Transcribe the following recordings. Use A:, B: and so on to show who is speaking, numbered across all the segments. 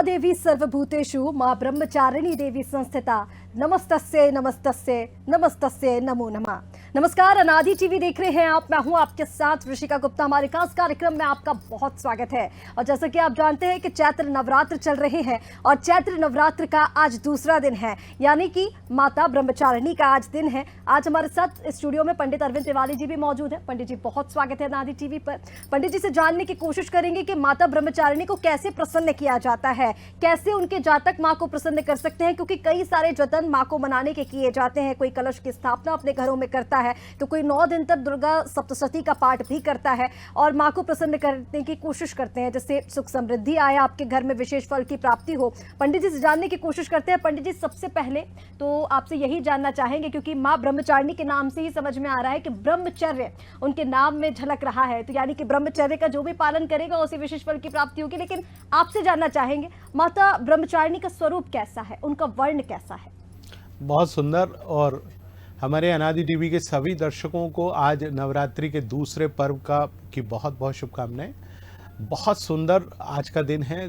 A: देवी सर्वभूतेषु माँ ब्रह्मचारिणी देवी संस्थिता नमस्तस्ये नमस्तस्ये नमस्तस्ये नमो नमः। नमस्कार, अनादि टीवी देख रहे हैं आप। मैं हूं आपके साथ ऋषिका गुप्ता। हमारे खास कार्यक्रम में आपका बहुत स्वागत है। और जैसा कि आप जानते हैं कि चैत्र नवरात्र चल रहे हैं और चैत्र नवरात्र का आज दूसरा दिन है, यानी कि माता ब्रह्मचारिणी का आज दिन है। आज हमारे साथ स्टूडियो में पंडित अरविंद तिवारी जी भी मौजूद हैं। पंडित जी, बहुत स्वागत है अनादि टीवी पर। पंडित जी से जानने की कोशिश करेंगे कि माता ब्रह्मचारिणी को कैसे प्रसन्न किया जाता है, कैसे उनके जातक माँ को प्रसन्न कर सकते हैं, क्योंकि कई सारे जतन माँ को मनाने के किए जाते हैं। कोई कलश की स्थापना अपने घरों में करता है, तो कोई 9 दिन तक दुर्गा सप्तशती का पाठ भी करता है और माँ को प्रसन्न करने की कोशिश करते हैं, जिससे सुख समृद्धि आए, आपके घर में विशेष फल की प्राप्ति हो। पंडित जी से जानने की कोशिश करते हैं। पंडित जी, सबसे पहले तो आपसे यही जानना चाहेंगे, क्योंकि माँ ब्रह्मचारिणी के नाम से ही समझ में आ रहा है कि ब्रह्मचर्य उनके नाम में झलक रहा है, तो यानी कि ब्रह्मचर्य का जो भी पालन करेगा उसे विशेष फल की प्राप्ति होगी। लेकिन आपसे जानना चाहेंगे, माता ब्रह्मचारिणी का स्वरूप कैसा है, उनका वर्ण कैसा है?
B: बहुत सुंदर। और हमारे अनादि टीवी के सभी दर्शकों को आज नवरात्रि के दूसरे पर्व की बहुत बहुत शुभकामनाएं। बहुत सुंदर आज का दिन है।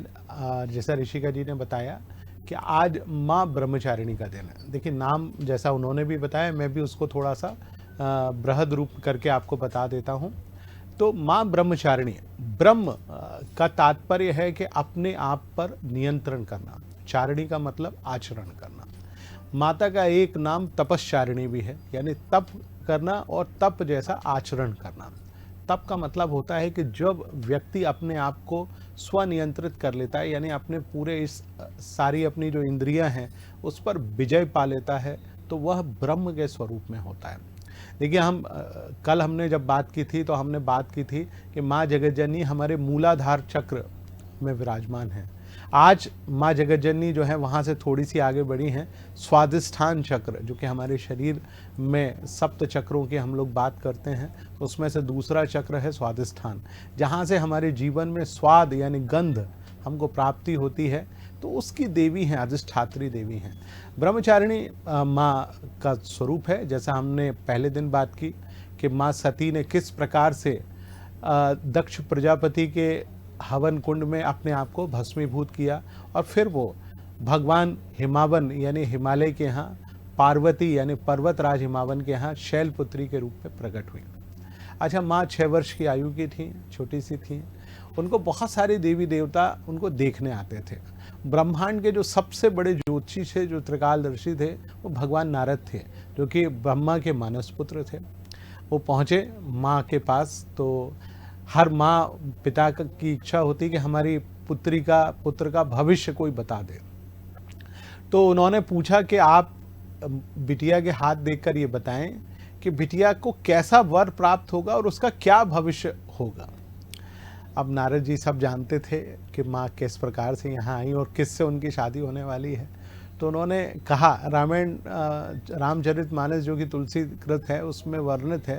B: जैसा ऋषिका जी ने बताया कि आज माँ ब्रह्मचारिणी का दिन है। देखिए, नाम जैसा उन्होंने भी बताया, मैं भी उसको थोड़ा सा बृहद रूप करके आपको बता देता हूँ। तो माँ ब्रह्मचारिणी, ब्रह्म का तात्पर्य है कि अपने आप पर नियंत्रण करना। चारिणी का मतलब आचरण करना। माता का एक नाम तपश्चारिणी भी है, यानी तप करना और तप जैसा आचरण करना। तप का मतलब होता है कि जब व्यक्ति अपने आप को स्वनियंत्रित कर लेता है, यानी अपने पूरे इस सारी अपनी जो इंद्रियां हैं उस पर विजय पा लेता है, तो वह ब्रह्म के स्वरूप में होता है। देखिए, कल हमने जब बात की थी तो हमने बात की थी कि माँ जगतजननी हमारे मूलाधार चक्र में विराजमान है। आज माँ जगतजननी जो है वहाँ से थोड़ी सी आगे बढ़ी हैं स्वादिष्ठान चक्र, जो कि हमारे शरीर में सप्त चक्रों की हम लोग बात करते हैं, तो उसमें से दूसरा चक्र है स्वादिष्ठान, जहाँ से हमारे जीवन में स्वाद यानी गंध हमको प्राप्ति होती है। तो उसकी देवी हैं, अधिष्ठात्री देवी हैं। ब्रह्मचारिणी माँ का स्वरूप है। जैसा हमने पहले दिन बात की कि माँ सती ने किस प्रकार से दक्ष प्रजापति के हवन कुंड में अपने आप को भस्मीभूत किया और फिर वो भगवान हिमावन यानी हिमालय के यहाँ पार्वती यानी पर्वतराज हिमावन के यहाँ शैलपुत्री के रूप में प्रकट हुई। अच्छा, माँ 6 वर्ष की आयु की थी, छोटी सी थी। उनको बहुत सारे देवी देवता उनको देखने आते थे। ब्रह्मांड के जो सबसे बड़े ज्योतिषी थे, जो त्रिकालदर्शी थे, वो भगवान नारद थे, जो कि ब्रह्मा के मानस पुत्र थे। वो पहुँचे माँ के पास, तो हर माँ पिता की इच्छा होती कि हमारी पुत्र का भविष्य कोई बता दे। तो उन्होंने पूछा कि आप बिटिया के हाथ देखकर ये बताएं कि बिटिया को कैसा वर प्राप्त होगा और उसका क्या भविष्य होगा। अब नारद जी सब जानते थे कि माँ किस प्रकार से यहाँ आई और किससे उनकी शादी होने वाली है। तो उन्होंने कहा, रामायण रामचरितमानस जो कि तुलसी कृत है उसमें वर्णित है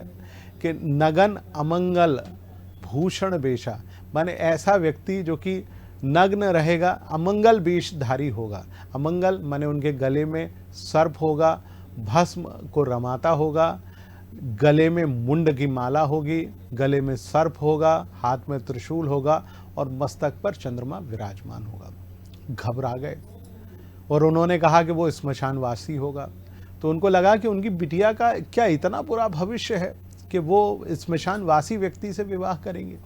B: कि नगन अमंगल भूषण वेशा, माने ऐसा व्यक्ति जो कि नग्न रहेगा, अमंगल वेशधारी होगा। अमंगल माने उनके गले में सर्प होगा, भस्म को रमाता होगा, गले में मुंड की माला होगी, गले में सर्प होगा, हाथ में त्रिशूल होगा और मस्तक पर चंद्रमा विराजमान होगा। घबरा गए और उन्होंने कहा कि वो स्मशानवासी होगा। तो उनको लगा कि उनकी बिटिया का क्या इतना बुरा भविष्य है कि वो स्मशानवासी व्यक्ति से विवाह करेंगे।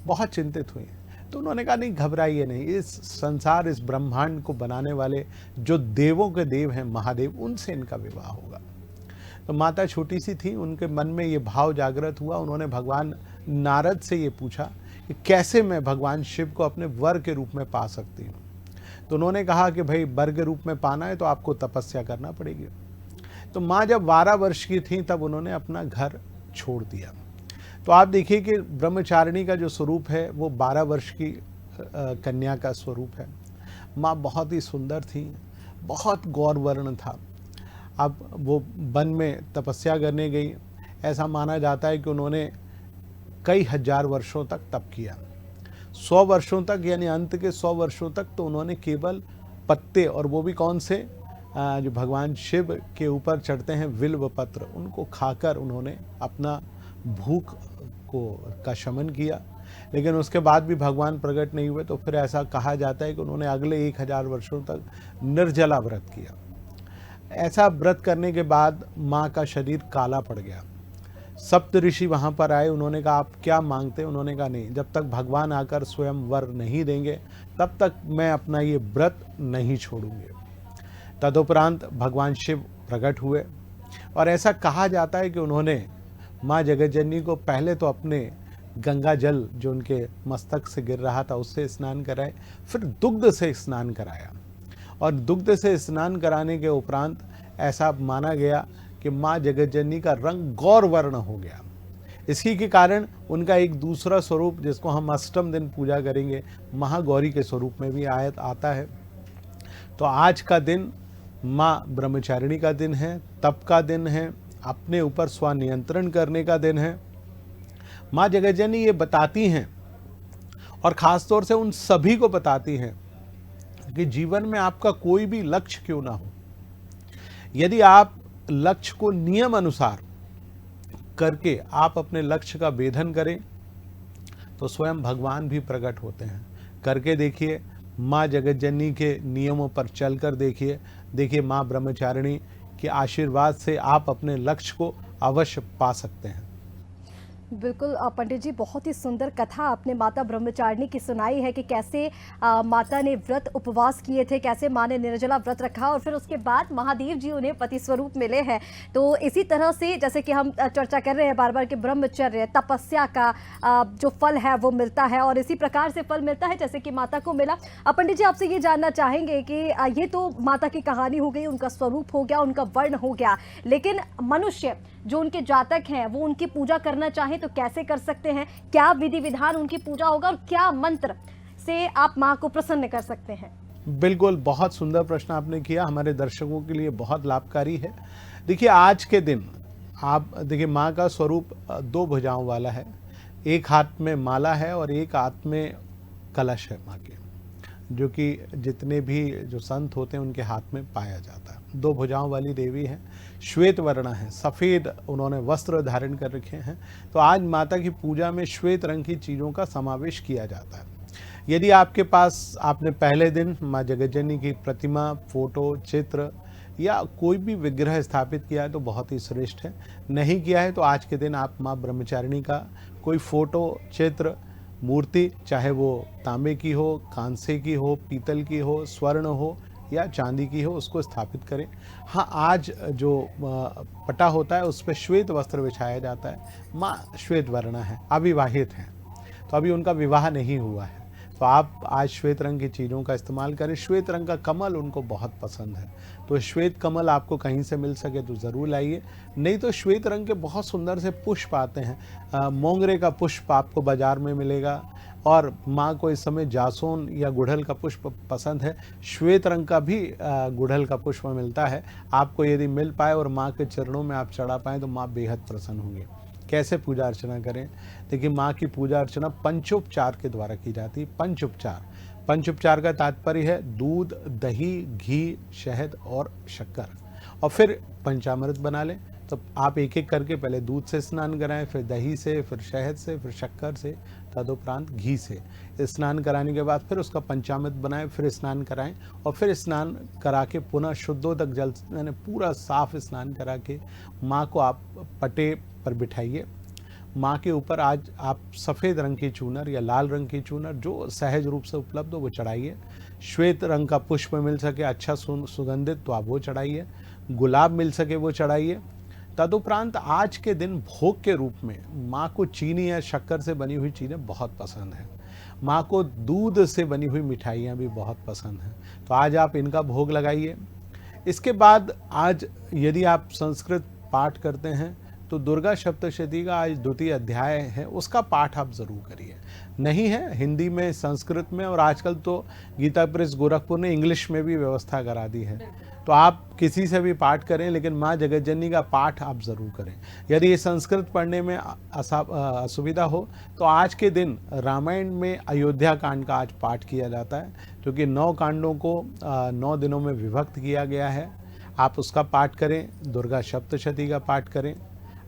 B: बहुत चिंतित हुए। तो उन्होंने कहा, नहीं घबराइए नहीं, इस संसार इस ब्रह्मांड को बनाने वाले जो देवों के देव हैं महादेव, उनसे इनका विवाह होगा। तो माता छोटी सी थी, उनके मन में ये भाव जागृत हुआ। उन्होंने भगवान नारद से ये पूछा कि कैसे मैं भगवान शिव को अपने वर के रूप में पा सकती हूँ। तो उन्होंने कहा कि भाई, वर के रूप में पाना है तो आपको तपस्या करना पड़ेगी। तो माँ जब 12 वर्ष की थी तब उन्होंने अपना घर छोड़ दिया। तो आप देखिए कि ब्रह्मचारिणी का जो स्वरूप है वो 12 वर्ष की कन्या का स्वरूप है। माँ बहुत ही सुंदर थी, बहुत गौरवर्ण था। अब वो वन में तपस्या करने गई। ऐसा माना जाता है कि उन्होंने कई हजार वर्षों तक तप किया। 100 वर्षों तक, यानी अंत के 100 वर्षों तक तो उन्होंने केवल पत्ते, और वो भी कौन से, जो भगवान शिव के ऊपर चढ़ते हैं विल्व पत्र, उनको खाकर उन्होंने अपना भूख का शमन किया। लेकिन उसके बाद भी भगवान प्रकट नहीं हुए, तो फिर ऐसा कहा जाता है कि उन्होंने अगले 1000 वर्षों तक निर्जला व्रत किया। ऐसा व्रत करने के बाद माँ का शरीर काला पड़ गया। सप्त ऋषि वहाँ पर आए, उन्होंने कहा आप क्या मांगते हैं? उन्होंने कहा नहीं, जब तक भगवान आकर स्वयं वर नहीं देंगे तब तक मैं अपना ये व्रत नहीं छोड़ूंगे। तदुपरांत भगवान शिव प्रकट हुए और ऐसा कहा जाता है कि उन्होंने माँ जगतजननी को पहले तो अपने गंगा जल जो उनके मस्तक से गिर रहा था उससे स्नान कराए, फिर दुग्ध से स्नान कराया और दुग्ध से स्नान कराने के उपरांत ऐसा माना गया कि माँ जगतजननी का रंग गौर वर्ण हो गया। इसी के कारण उनका एक दूसरा स्वरूप जिसको हम अष्टम दिन पूजा करेंगे महागौरी के स्वरूप में भी आता है। तो आज का दिन माँ ब्रह्मचारिणी का दिन है, तप का दिन है, अपने ऊपर स्वनियंत्रण करने का दिन है। माँ जगतजननी ये बताती हैं और ख़ास तौर से उन सभी को बताती हैं कि जीवन में आपका कोई भी लक्ष्य क्यों ना हो, यदि आप लक्ष्य को नियम अनुसार करके आप अपने लक्ष्य का भेदन करें तो स्वयं भगवान भी प्रकट होते हैं। करके देखिए, माँ जगतजननी के नियमों पर चलकर देखिए माँ ब्रह्मचारिणी के आशीर्वाद से आप अपने लक्ष्य को अवश्य पा सकते हैं।
A: बिल्कुल पंडित जी, बहुत ही सुंदर कथा आपने माता ब्रह्मचारिणी की सुनाई है कि कैसे माता ने व्रत उपवास किए थे, कैसे माँ ने निर्जला व्रत रखा और फिर उसके बाद महादेव जी उन्हें पति स्वरूप मिले हैं। तो इसी तरह से जैसे कि हम चर्चा कर रहे हैं बार बार कि ब्रह्मचर्य तपस्या का जो फल है वो मिलता है और इसी प्रकार से फल मिलता है जैसे कि माता को मिला। पंडित जी, आपसे ये जानना चाहेंगे कि ये तो माता की कहानी हो गई, उनका स्वरूप हो गया, उनका वर्ण हो गया, लेकिन मनुष्य जो उनके जातक हैं वो उनकी पूजा करना चाहें तो कैसे कर सकते हैं? क्या विधि विधान उनकी पूजा होगा और क्या मंत्र से आप मां को प्रसन्न कर सकते हैं?
B: बिल्कुल, बहुत सुंदर प्रश्न आपने किया, हमारे दर्शकों के लिए बहुत लाभकारी है। देखिए, आज के दिन आप देखिए माँ का स्वरूप 2 भुजाओं वाला है, एक हाथ में माला है और एक हाथ में कलश है माँ के, जो कि जितने भी जो संत होते हैं उनके हाथ में पाया जाता है। 2 भुजाओं वाली देवी है, श्वेत वर्ण है, सफ़ेद उन्होंने वस्त्र धारण कर रखे हैं। तो आज माता की पूजा में श्वेत रंग की चीज़ों का समावेश किया जाता है। यदि आपके पास आपने पहले दिन माँ जगतजननी की प्रतिमा, फोटो, चित्र या कोई भी विग्रह स्थापित किया है तो बहुत ही श्रेष्ठ है। नहीं किया है तो आज के दिन आप माँ ब्रह्मचारिणी का कोई फोटो, चित्र, मूर्ति, चाहे वो तांबे की हो, कांसे की हो, पीतल की हो, स्वर्ण हो या चांदी की हो, उसको स्थापित करें। हाँ, आज जो पटा होता है उस पर श्वेत वस्त्र बिछाया जाता है। माँ श्वेत वर्ण है, अविवाहित हैं, तो अभी उनका विवाह नहीं हुआ है, तो आप आज श्वेत रंग की चीज़ों का इस्तेमाल करें। श्वेत रंग का कमल उनको बहुत पसंद है, तो श्वेत कमल आपको कहीं से मिल सके तो ज़रूर लाइए। नहीं तो श्वेत रंग के बहुत सुंदर से पुष्प आते हैं, मोंगरे का पुष्प आपको बाज़ार में मिलेगा और माँ को इस समय जासून या गुड़हल का पुष्प पसंद है, श्वेत रंग का भी गुड़हल का पुष्प मिलता है। आपको यदि मिल पाए और माँ के चरणों में आप चढ़ा पाएँ तो माँ बेहद प्रसन्न होंगी। कैसे पूजा अर्चना करें? देखिए, माँ की पूजा अर्चना पंचोपचार के द्वारा की जाती है। पंचोपचार का तात्पर्य है दूध, दही, घी, शहद और शक्कर, और फिर पंचामृत बना लें। तो आप एक एक करके पहले दूध से स्नान कराएं, फिर दही से, फिर शहद से, फिर शक्कर से, तदुपरांत घी से स्नान कराने के बाद फिर उसका पंचामृत बनाएं, फिर स्नान कराएं और फिर स्नान करा के पुनः शुद्धोदक जल यानी पूरा साफ स्नान करा के माँ को आप पटे पर बिठाइए। माँ के ऊपर आज आप सफ़ेद रंग की चूनर या लाल रंग की चूनर जो सहज रूप से उपलब्ध हो वो चढ़ाइए। श्वेत रंग का पुष्प मिल सके अच्छा सुगंधित तो आप वो चढ़ाइए। गुलाब मिल सके वो चढ़ाइए। तदुपरांत आज के दिन भोग के रूप में माँ को चीनी या शक्कर से बनी हुई चीज़ें बहुत पसंद हैं। माँ को दूध से बनी हुई मिठाइयाँ भी बहुत पसंद हैं, तो आज आप इनका भोग लगाइए। इसके बाद आज यदि आप संस्कृत पाठ करते हैं तो दुर्गा सप्तशती का आज 2वां अध्याय है, उसका पाठ आप ज़रूर करिए। नहीं है हिंदी में, संस्कृत में, और आजकल तो गीता प्रेस गोरखपुर ने इंग्लिश में भी व्यवस्था करा दी है, तो आप किसी से भी पाठ करें, लेकिन माँ जगतजननी का पाठ आप ज़रूर करें। यदि ये संस्कृत पढ़ने में असुविधा हो तो आज के दिन रामायण में अयोध्या कांड का आज पाठ किया जाता है, क्योंकि 9 कांडों को 9 दिनों में विभक्त किया गया है। आप उसका पाठ करें, दुर्गा सप्तशती का पाठ करें।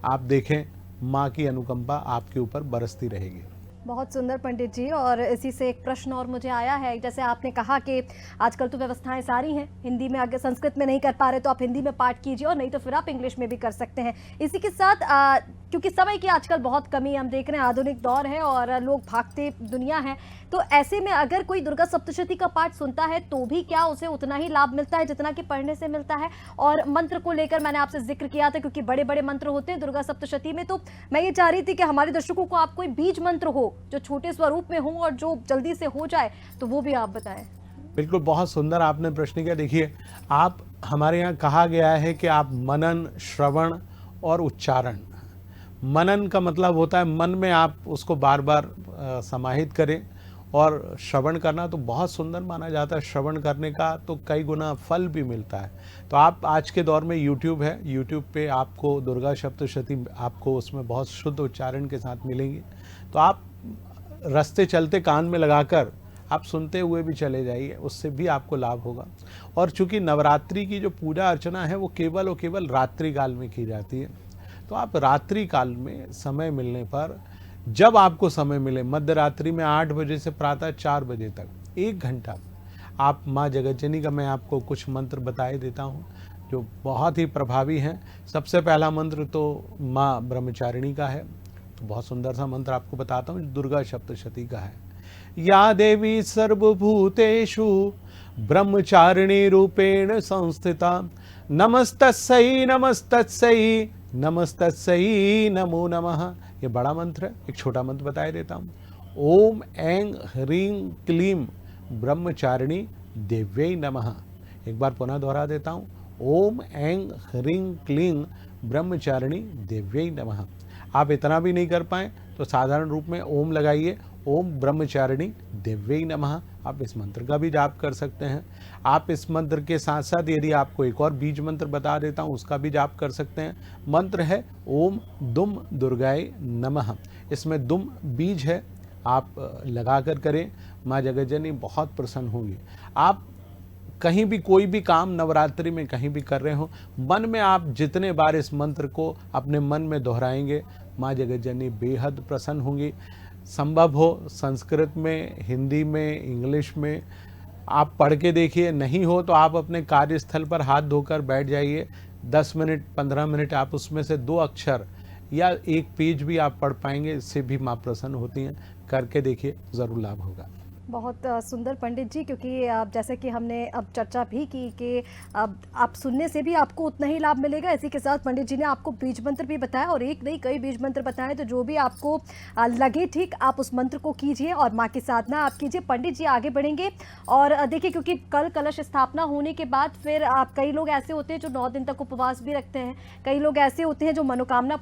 B: आप देखें माँ की अनुकंपा आपके ऊपर बरसती रहेगी।
A: बहुत सुंदर पंडित जी। और इसी से एक प्रश्न और मुझे आया है, जैसे आपने कहा कि आजकल तो व्यवस्थाएं सारी हैं हिंदी में, अगर संस्कृत में नहीं कर पा रहे तो आप हिंदी में पाठ कीजिए, और नहीं तो फिर आप इंग्लिश में भी कर सकते हैं। इसी के साथ क्योंकि समय की आजकल बहुत कमी हम देख रहे हैं, आधुनिक दौर है और लोग भागते दुनिया है, तो ऐसे में अगर कोई दुर्गा सप्तशती का पाठ सुनता है तो भी क्या उसे उतना ही लाभ मिलता है जितना कि पढ़ने से मिलता है? और मंत्र को लेकर मैंने आपसे जिक्र किया था, क्योंकि बड़े बड़े मंत्र होते हैं दुर्गा सप्तशती में, तो मैं ये चाह रही थी कि हमारे दर्शकों को आप कोई बीज मंत्र हो जो छोटे स्वरूप में हो और जो जल्दी से हो जाए, तो वो भी आप बताएं।
B: बिल्कुल, बहुत सुंदर आपने प्रश्न किया। देखिए, आप हमारे यहाँ कहा गया है कि आप मनन, श्रवण और उच्चारण। मनन का मतलब होता है मन में आप उसको बार बार समाहित करें, और श्रवण करना तो बहुत सुंदर माना जाता है। श्रवण करने का तो कई गुना फल भी मिलता है। तो आप आज के दौर में यूट्यूब है, यूट्यूब पे आपको दुर्गा सप्तशती आपको उसमें बहुत शुद्ध उच्चारण के साथ मिलेंगी। तो आप रास्ते चलते कान में लगाकर आप सुनते हुए भी चले जाइए, उससे भी आपको लाभ होगा। और चूंकि नवरात्रि की जो पूजा अर्चना है वो केवल और केवल रात्रि काल में की जाती है, तो आप रात्रि काल में समय मिलने पर, जब आपको समय मिले, मध्य रात्रि में 8 बजे से प्रातः 4 बजे तक 1 घंटा आप माँ जगज्जनी का मैं आपको कुछ मंत्र बताए देता हूँ जो बहुत ही प्रभावी हैं। सबसे पहला मंत्र तो माँ ब्रह्मचारिणी का है, तो बहुत सुंदर सा मंत्र आपको बताता हूँ, दुर्गा सप्तशती का है। या देवी सर्वभूतेषु ब्रह्मचारिणी रूपेण संस्थिता, नमस्तस्यै नमस्तस्यै नमस्तस्यै नमो नमः। ये बड़ा मंत्र है, एक छोटा मंत्र बताए देता हूँ। ओम ऐं ह्रीं क्लीं ब्रह्मचारिणी देव्यै नमः। एक बार पुनः दोहरा देता हूँ। ओम ऐं ह्रीं क्लीं ब्रह्मचारिणी देव्यै नमः। आप इतना भी नहीं कर पाए तो साधारण रूप में ओम लगाइए, ओम ब्रह्मचारिणी देव्यै नमः। आप इस मंत्र का भी जाप कर सकते हैं। आप इस मंत्र के साथ साथ यदि आपको एक और बीज मंत्र बता देता हूँ उसका भी जाप कर सकते हैं। मंत्र है ओम दुम दुर्गाय नमः। इसमें दुम बीज है, आप लगा कर करें, माँ जगज्जनी बहुत प्रसन्न होंगी। आप कहीं भी कोई भी काम नवरात्रि में कहीं भी कर रहे हो, मन में आप जितने बार इस मंत्र को अपने मन में दोहराएंगे, माँ जगज्जनी बेहद प्रसन्न होंगी। संभव हो संस्कृत में, हिंदी में, इंग्लिश में आप पढ़ के देखिए, नहीं हो तो आप अपने कार्यस्थल पर हाथ धोकर बैठ जाइए, 10 मिनट 15 मिनट आप उसमें से 2 अक्षर या 1 पेज भी आप पढ़ पाएंगे, इससे भी माँ प्रसन्न होती हैं। करके देखिए, ज़रूर लाभ होगा।
A: बहुत सुंदर पंडित जी, क्योंकि जैसे कि हमने अब चर्चा भी की कि अब आप सुनने से भी आपको उतना ही लाभ मिलेगा। इसी के साथ पंडित जी ने आपको बीज मंत्र भी बताया, और एक नहीं कई बीज मंत्र बताए, तो जो भी आपको लगे ठीक आप उस मंत्र को कीजिए और माँ की साधना आप कीजिए। पंडित जी आगे बढ़ेंगे और देखिए, क्योंकि कल कलश स्थापना होने के बाद फिर कई लोग ऐसे होते हैं जो 9 दिन तक उपवास भी रखते हैं, कई लोग ऐसे होते हैं जो मनोकामना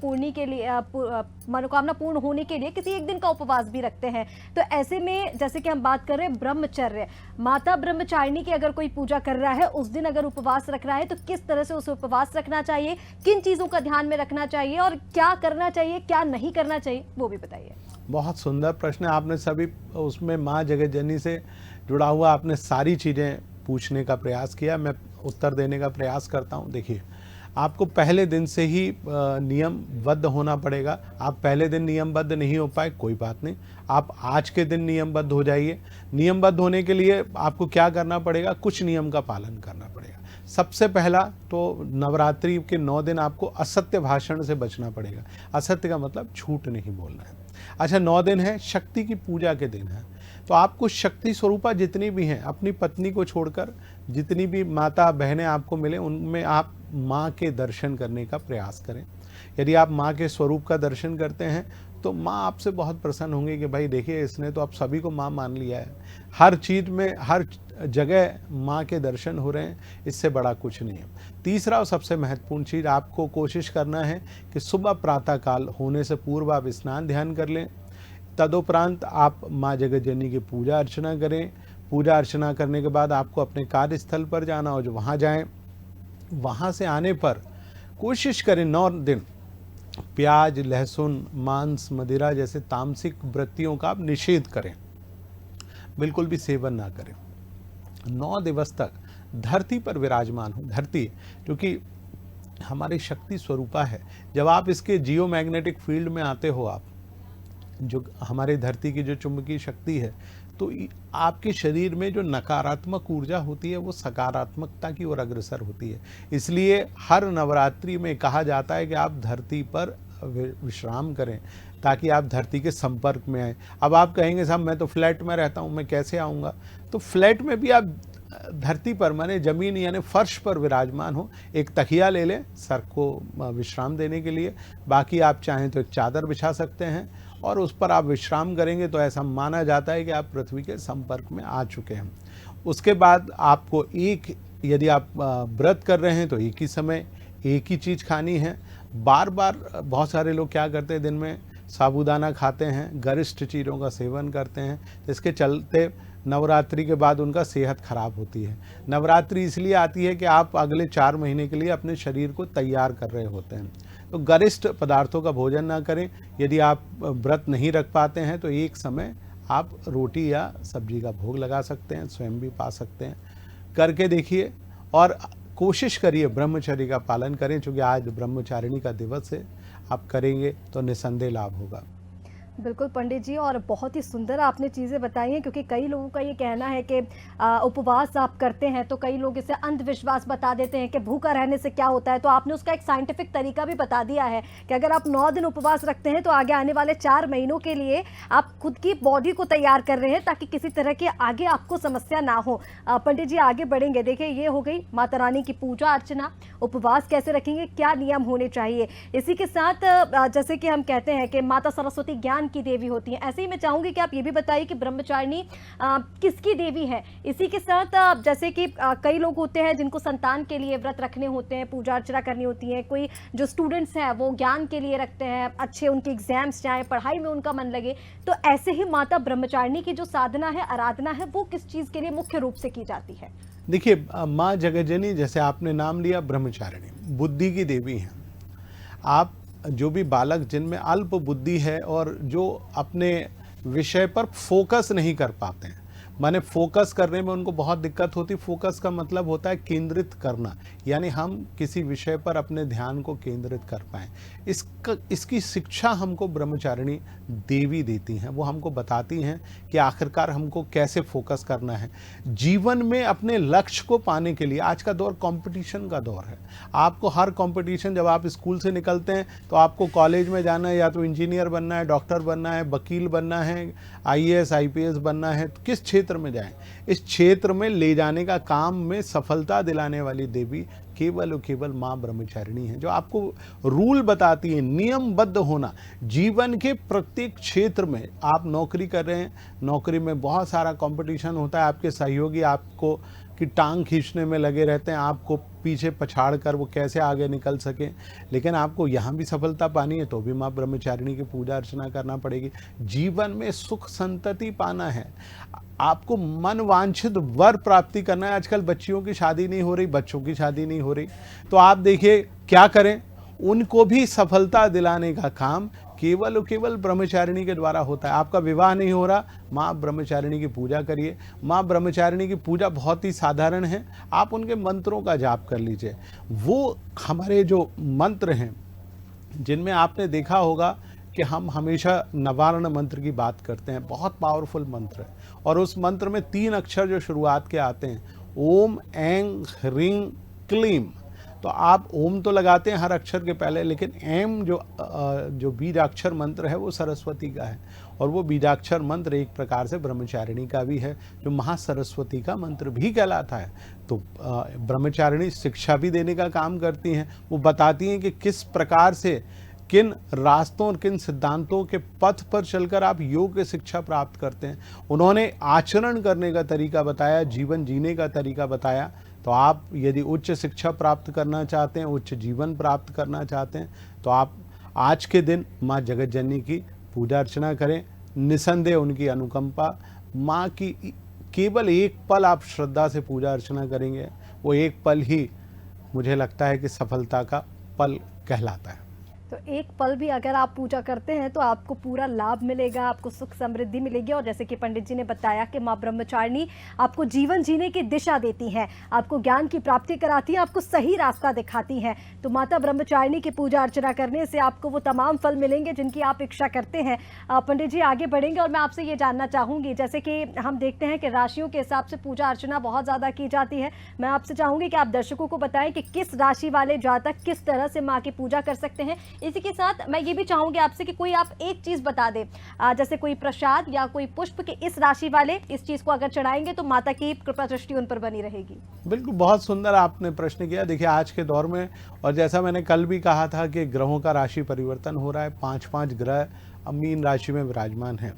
A: पूर्ण होने के लिए किसी एक दिन का उपवास भी रखते हैं। तो ऐसे में जैसे कि हम बात कर रहे हैं ब्रह्मचर्य, माता ब्रह्मचारिणी की अगर कोई पूजा कर रहा है, उस दिन अगर उपवास रख रहा है, तो किस तरह से उसे उपवास रखना चाहिए, किन चीजों का ध्यान में रखना चाहिए और क्या करना चाहिए, क्या नहीं करना चाहिए, वो भी बताइए।
B: बहुत सुंदर प्रश्न है आपने, सभी उसमें माँ जगज्जनी से जुड़ा हुआ आपने सारी चीज़ें पूछने का प्रयास किया, मैं उत्तर देने का प्रयास करता हूँ। देखिए, आपको पहले दिन से ही नियमबद्ध होना पड़ेगा। आप पहले दिन नियमबद्ध नहीं हो पाए, कोई बात नहीं, आप आज के दिन नियमबद्ध हो जाइए। नियमबद्ध होने के लिए आपको क्या करना पड़ेगा, कुछ नियम का पालन करना पड़ेगा। सबसे पहला तो नवरात्रि के 9 दिन आपको असत्य भाषण से बचना पड़ेगा। असत्य का मतलब झूठ नहीं बोलना है। अच्छा, 9 दिन है, शक्ति की पूजा के दिन है, तो आपको शक्ति स्वरूपा जितनी भी हैं, अपनी पत्नी को छोड़कर जितनी भी माता बहनें आपको मिले, उनमें आप माँ के दर्शन करने का प्रयास करें। यदि आप माँ के स्वरूप का दर्शन करते हैं तो माँ आपसे बहुत प्रसन्न होंगी कि भाई देखिए, इसने तो आप सभी को माँ मान लिया है। हर चीज़ में, हर जगह माँ के दर्शन हो रहे हैं, इससे बड़ा कुछ नहीं है। तीसरा और सबसे महत्वपूर्ण चीज़, आपको कोशिश करना है कि सुबह प्रातःकाल होने से पूर्व आप स्नान ध्यान कर लें। तदुपरांत आप माँ जगज्जनी की पूजा अर्चना करें। पूजा अर्चना करने के बाद आपको अपने कार्यस्थल पर जाना हो, जो वहाँ जाएं। वहाँ से आने पर कोशिश करें 9 दिन प्याज, लहसुन, मांस, मदिरा जैसे तामसिक वृत्तियों का आप निषेध करें, बिल्कुल भी सेवन ना करें। 9 दिवस तक धरती पर विराजमान हो। धरती क्योंकि हमारी शक्ति स्वरूपा है, जब आप इसके जियो मैग्नेटिक फील्ड में आते हो, आप जो हमारे धरती की जो चुंबकीय शक्ति है, तो आपके शरीर में जो नकारात्मक ऊर्जा होती है वो सकारात्मकता की ओर अग्रसर होती है। इसलिए हर नवरात्रि में कहा जाता है कि आप धरती पर विश्राम करें ताकि आप धरती के संपर्क में आए। अब आप कहेंगे साहब मैं तो फ्लैट में रहता हूँ, मैं कैसे आऊँगा? तो फ्लैट में भी आप धरती पर माने ज़मीन यानी फर्श पर विराजमान हो, एक तकिया ले लें सर को विश्राम देने के लिए, बाकी आप चाहें तो एक चादर बिछा सकते हैं और उस पर आप विश्राम करेंगे तो ऐसा माना जाता है कि आप पृथ्वी के संपर्क में आ चुके हैं। उसके बाद आपको यदि आप व्रत कर रहे हैं तो एक ही समय एक ही चीज़ खानी है। बार बार बहुत सारे लोग क्या करते हैं, दिन में साबूदाना खाते हैं, गरिष्ठ चीज़ों का सेवन करते हैं, जिसके चलते नवरात्रि के बाद उनका सेहत खराब होती है। नवरात्रि इसलिए आती है कि आप अगले 4 महीने के लिए अपने शरीर को तैयार कर रहे होते हैं। तो गरिष्ठ पदार्थों का भोजन ना करें। यदि आप व्रत नहीं रख पाते हैं तो एक समय आप रोटी या सब्जी का भोग लगा सकते हैं, स्वयं भी पा सकते हैं। करके देखिए और कोशिश करिए ब्रह्मचर्य का पालन करें, क्योंकि आज ब्रह्मचारिणी का दिवस है। आप करेंगे तो निसंदेह लाभ होगा।
A: बिल्कुल पंडित जी, और बहुत ही सुंदर आपने चीज़ें बताई हैं, क्योंकि कई लोगों का ये कहना है कि उपवास आप करते हैं तो कई लोग इसे अंधविश्वास बता देते हैं कि भूखा रहने से क्या होता है। तो आपने उसका एक साइंटिफिक तरीका भी बता दिया है कि अगर आप 9 दिन उपवास रखते हैं तो आगे आने वाले 4 महीनों के लिए आप खुद की बॉडी को तैयार कर रहे हैं ताकि किसी तरह की आगे आपको समस्या ना हो। पंडित जी आगे बढ़ेंगे। देखिए, ये हो गई माता रानी की पूजा अर्चना, उपवास कैसे रखेंगे, क्या नियम होने चाहिए। इसी के साथ जैसे कि हम कहते हैं कि माता सरस्वती ज्ञान की देवी होती हैं, ऐसे ही मैं चाहूंगी कि आप ये भी बताइए कि ब्रह्मचारिणी किसकी देवी है। इसी के साथ जैसे कि कई लोग होते हैं जिनको संतान के लिए व्रत रखने होते हैं, पूजा अर्चना करनी होती है, कोई जो स्टूडेंट्स हैं वो ज्ञान के लिए रखते हैं, अच्छे उनके एग्जाम्स जाएं, पढ़ाई में उनका मन लगे। तो ऐसे ही माता ब्रह्मचारिणी की जो साधना है, आराधना है, वो किस चीज के लिए मुख्य रूप से की जाती है?
B: देखिए, माँ जगज्जनी जैसे आपने नाम लिया, ब्रह्मचारिणी बुद्धि की देवी हैं। आप जो भी बालक जिनमें अल्प बुद्धि है और जो अपने विषय पर फोकस नहीं कर पाते हैं, माने फोकस करने में उनको बहुत दिक्कत होती। फोकस का मतलब होता है केंद्रित करना, यानी हम किसी विषय पर अपने ध्यान को केंद्रित कर पाएं। इसकी शिक्षा हमको ब्रह्मचारिणी देवी देती हैं। वो हमको बताती हैं कि आखिरकार हमको कैसे फोकस करना है जीवन में अपने लक्ष्य को पाने के लिए। आज का दौर कंपटीशन का दौर है। आपको हर कंपटीशन, जब आप स्कूल से निकलते हैं तो आपको कॉलेज में जाना है, या तो इंजीनियर बनना है, डॉक्टर बनना है, वकील बनना है, IAS IPS बनना है, तो किस क्षेत्र में जाएं। इस क्षेत्र में ले जाने का काम में सफलता दिलाने वाली देवी केवल और केवल माँ ब्रह्मचारिणी है, जो आपको रूल बताती है, नियमबद्ध होना। जीवन के प्रत्येक क्षेत्र में आप नौकरी कर रहे हैं, नौकरी में बहुत सारा कंपटीशन होता है, आपके सहयोगी आपको की टांग खींचने में लगे रहते हैं, आपको पीछे पछाड़ कर वो कैसे आगे निकल सकें। लेकिन आपको यहाँ भी सफलता पानी है तो भी माँ ब्रह्मचारिणी की पूजा अर्चना करना पड़ेगी। जीवन में सुख संतति पाना है, आपको मन वांछित वर प्राप्ति करना है। आजकल बच्चियों की शादी नहीं हो रही, बच्चों की शादी नहीं हो रही, तो आप देखिए क्या करें, उनको भी सफलता दिलाने का काम केवल और केवल ब्रह्मचारिणी के द्वारा होता है। आपका विवाह नहीं हो रहा, माँ ब्रह्मचारिणी की पूजा करिए। माँ ब्रह्मचारिणी की पूजा बहुत ही साधारण है, आप उनके मंत्रों का जाप कर लीजिए। वो हमारे जो मंत्र हैं जिनमें आपने देखा होगा कि हम हमेशा नवारण मंत्र की बात करते हैं, बहुत पावरफुल मंत्र है, और उस मंत्र में 3 अक्षर जो शुरुआत के आते हैं, ओम ऐं ह्रीं क्लीम। तो आप ओम तो लगाते हैं हर अक्षर के पहले, लेकिन एम जो बीजाक्षर मंत्र है वो सरस्वती का है, और वो बीजाक्षर मंत्र एक प्रकार से ब्रह्मचारिणी का भी है, जो महासरस्वती का मंत्र भी कहलाता है। तो ब्रह्मचारिणी शिक्षा भी देने का काम करती हैं। वो बताती हैं कि किस प्रकार से, किन रास्तों और किन सिद्धांतों के पथ पर चलकर आप योग की शिक्षा प्राप्त करते हैं। उन्होंने आचरण करने का तरीका बताया, जीवन जीने का तरीका बताया। तो आप यदि उच्च शिक्षा प्राप्त करना चाहते हैं, उच्च जीवन प्राप्त करना चाहते हैं, तो आप आज के दिन माँ जगज्जननी की पूजा अर्चना करें। निसंदेह उनकी अनुकंपा, माँ की केवल एक पल आप श्रद्धा से पूजा अर्चना करेंगे, वो एक पल ही मुझे लगता है कि सफलता का पल कहलाता है।
A: तो एक पल भी अगर आप पूजा करते हैं तो आपको पूरा लाभ मिलेगा, आपको सुख समृद्धि मिलेगी। और जैसे कि पंडित जी ने बताया कि माँ ब्रह्मचारिणी आपको जीवन जीने की दिशा देती हैं, आपको ज्ञान की प्राप्ति कराती हैं, आपको सही रास्ता दिखाती हैं। तो माता ब्रह्मचारिणी की पूजा अर्चना करने से आपको वो तमाम फल मिलेंगे जिनकी आप इच्छा करते हैं। पंडित जी आगे बढ़ेंगे और मैं आपसे ये जानना चाहूँगी, जैसे कि हम देखते हैं कि राशियों के हिसाब से पूजा अर्चना बहुत ज़्यादा की जाती है। मैं आपसे चाहूँगी कि आप दर्शकों को बताएं कि किस राशि वाले जातक किस तरह से माँ की पूजा कर सकते हैं। इसी के साथ मैं ये भी चाहूंगी आपसे कि कोई आप एक चीज बता दें, जैसे कोई प्रसाद या कोई पुष्प के इस राशि वाले इस चीज को अगर चढ़ाएंगे तो माता की कृपा दृष्टि उन पर बनी रहेगी। बिल्कुल,
B: बहुत सुंदर आपने प्रश्न किया। देखिए आज के दौर में, और जैसा मैंने कल भी कहा था कि ग्रहों का राशि परिवर्तन हो रहा है, 5-5 ग्रह मीन राशि में विराजमान हैं।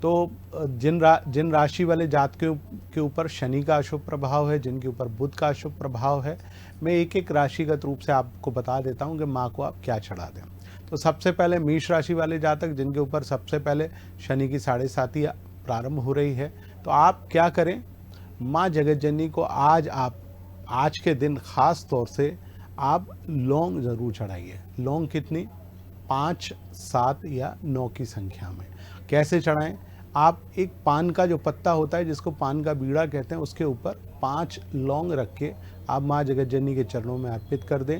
B: तो जिन राशि वाले जातकों के ऊपर शनि का अशुभ प्रभाव है, जिनके ऊपर बुध का अशुभ प्रभाव है, मैं एक एक राशिगत रूप से आपको बता देता हूं कि माँ को आप क्या चढ़ा दें। तो सबसे पहले मेष राशि वाले जातक, जिनके ऊपर सबसे पहले शनि की 7.5 प्रारंभ हो रही है, तो आप क्या करें, माँ जगतजननी को आज के दिन खास तौर से आप लौंग ज़रूर चढ़ाइए। लौंग कितनी? 5, 7 या 9 की संख्या में। कैसे चढ़ाएं? आप एक पान का जो पत्ता होता है, जिसको पान का बीड़ा कहते हैं, उसके ऊपर 5 लौंग रख के आप माँ जगतजननी के चरणों में अर्पित कर दें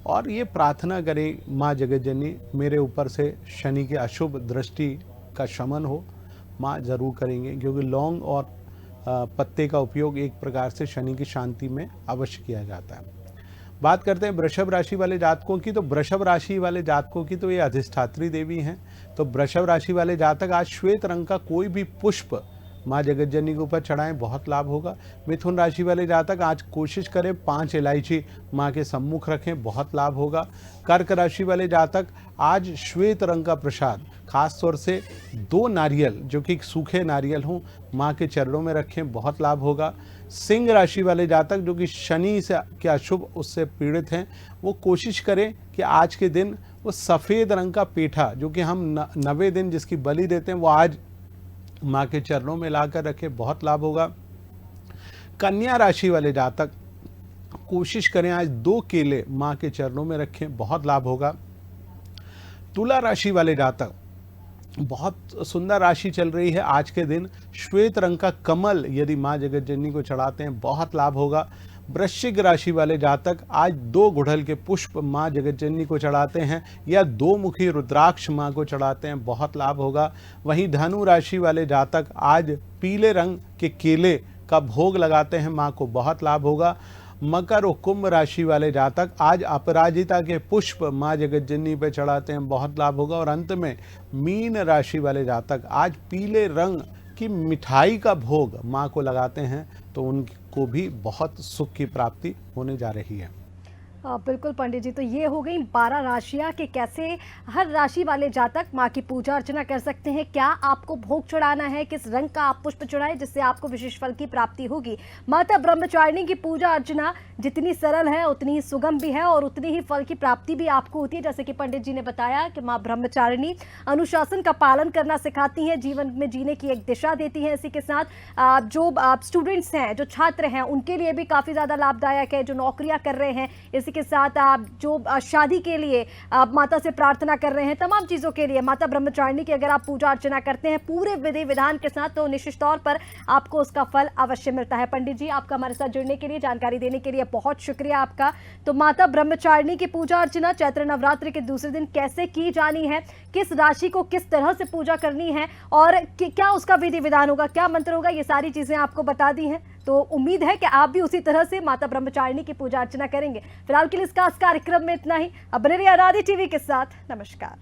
B: और ये प्रार्थना करें, माँ जगतजननी मेरे ऊपर से शनि के अशुभ दृष्टि का शमन हो। माँ ज़रूर करेंगे, क्योंकि लौंग और पत्ते का उपयोग एक प्रकार से शनि की शांति में अवश्य किया जाता है। बात करते हैं वृषभ राशि वाले जातकों की। तो वृषभ राशि वाले जातकों की तो ये अधिष्ठात्री देवी हैं। तो वृषभ राशि वाले जातक आज श्वेत रंग का कोई भी पुष्प माँ जगतजननी के ऊपर चढ़ाएं, बहुत लाभ होगा। मिथुन राशि वाले जातक आज कोशिश करें 5 इलायची माँ के सम्मुख रखें, बहुत लाभ होगा। कर्क राशि वाले जातक आज श्वेत रंग का प्रसाद, खास तौर से 2 नारियल जो कि सूखे नारियल हों, माँ के चरणों में रखें, बहुत लाभ होगा। सिंह राशि वाले जातक जो कि शनि से के अशुभ उससे पीड़ित हैं, वो कोशिश करें कि आज के दिन वो सफ़ेद रंग का पेठा, जो कि हम 90 दिन जिसकी बलि देते हैं, वो आज माँ के चरणों में लाकर रखें, बहुत लाभ होगा। कन्या राशि वाले जातक कोशिश करें आज 2 केले माँ के चरणों में रखें, बहुत लाभ होगा। तुला राशि वाले जातक, बहुत सुंदर राशि चल रही है, आज के दिन श्वेत रंग का कमल यदि माँ जगतजननी को चढ़ाते हैं, बहुत लाभ होगा। वृश्चिक राशि वाले जातक आज 2 गुड़हल के पुष्प माँ जगतजननी को चढ़ाते हैं या 2 मुखी रुद्राक्ष माँ को चढ़ाते हैं, बहुत लाभ होगा। वहीं धनु राशि वाले जातक आज पीले रंग के केले का भोग लगाते हैं, माँ को बहुत लाभ होगा। मकर और कुंभ राशि वाले जातक आज अपराजिता के पुष्प माँ जगतजननी पे चढ़ाते हैं, बहुत लाभ होगा। और अंत में मीन राशि वाले जातक आज पीले रंग की मिठाई का भोग माँ को लगाते हैं, तो उनको भी बहुत सुख की प्राप्ति होने जा रही है।
A: बिल्कुल पंडित जी, तो ये हो गई 12 राशियाँ कि कैसे हर राशि वाले जातक माँ की पूजा अर्चना कर सकते हैं। क्या आपको भोग चढ़ाना है, किस रंग का आप पुष्प चढ़ाएं जिससे आपको विशेष फल की प्राप्ति होगी। माता ब्रह्मचारिणी की पूजा अर्चना जितनी सरल है उतनी ही सुगम भी है और उतनी ही फल की प्राप्ति भी आपको होती है। जैसे कि पंडित जी ने बताया कि माँ ब्रह्मचारिणी अनुशासन का पालन करना सिखाती हैं, जीवन में जीने की एक दिशा देती हैं। इसी के साथ जो स्टूडेंट्स हैं, जो छात्र हैं, उनके लिए भी काफ़ी ज़्यादा लाभदायक है। जो नौकरियाँ कर रहे हैं, इसी के साथ आप जो शादी के लिए आप माता से प्रार्थना कर रहे हैं, तमाम चीज़ों के लिए माता ब्रह्मचारिणी की अगर आप पूजा अर्चना करते हैं पूरे विधि विधान के साथ, तो निश्चित तौर पर आपको उसका फल अवश्य मिलता है। पंडित जी, आपका हमारे साथ जुड़ने के लिए, जानकारी देने के लिए बहुत शुक्रिया आपका। तो माता ब्रह्मचारिणी की पूजा अर्चना चैत्र नवरात्रि के दूसरे दिन कैसे की जानी है, किस राशि को किस तरह से पूजा करनी है और क्या उसका विधि विधान होगा, क्या मंत्र होगा, ये सारी चीजें आपको बता दी हैं। तो उम्मीद है कि आप भी उसी तरह से माता ब्रह्मचारिणी की पूजा अर्चना करेंगे। फिलहाल के लिए इस खास कार्यक्रम में इतना ही। अब बने रहिए आराध्य टीवी के साथ। नमस्कार।